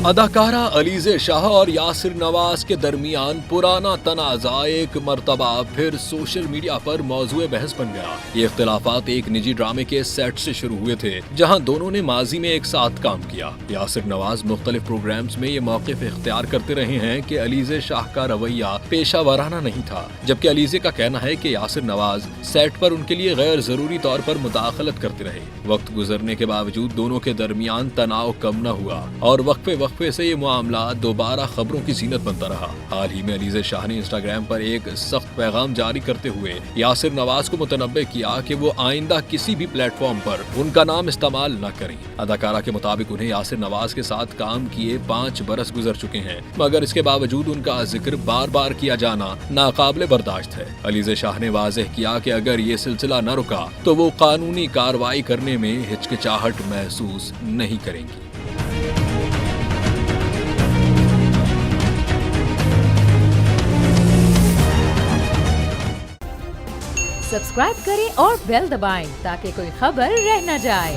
اداکارہ علیزہ شاہ اور یاسر نواز کے درمیان پرانا تنازع ایک مرتبہ پھر سوشل میڈیا پر موضوع بحث بن گیا۔ یہ اختلافات ایک نجی ڈرامے کے سیٹ سے شروع ہوئے تھے جہاں دونوں نے ماضی میں ایک ساتھ کام کیا۔ یاسر نواز مختلف پروگرامز میں یہ موقف اختیار کرتے رہے ہیں کہ علیزہ شاہ کا رویہ پیشہ ورانہ نہیں تھا، جبکہ علیزہ کا کہنا ہے کہ یاسر نواز سیٹ پر ان کے لیے غیر ضروری طور پر مداخلت کرتے رہے۔ وقت گزرنے کے باوجود دونوں کے درمیان تناؤ کم نہ ہوا اور وقفے سے یہ معاملہ دوبارہ خبروں کی زینت بنتا رہا۔ حال ہی میں علیزہ شاہ نے انسٹاگرام پر ایک سخت پیغام جاری کرتے ہوئے یاسر نواز کو متنبہ کیا کہ وہ آئندہ کسی بھی پلیٹ فارم پر ان کا نام استعمال نہ کریں۔ اداکارہ کے مطابق انہیں یاسر نواز کے ساتھ کام کیے 5 برس گزر چکے ہیں، مگر اس کے باوجود ان کا ذکر بار بار کیا جانا ناقابل برداشت ہے۔ علیزہ شاہ نے واضح کیا کہ اگر یہ سلسلہ نہ رکا تو وہ قانونی کارروائی کرنے میں ہچکچاہٹ محسوس نہیں کریں گی۔ سبسکرائب کریں اور بیل دبائیں تاکہ کوئی خبر رہ نہ جائے۔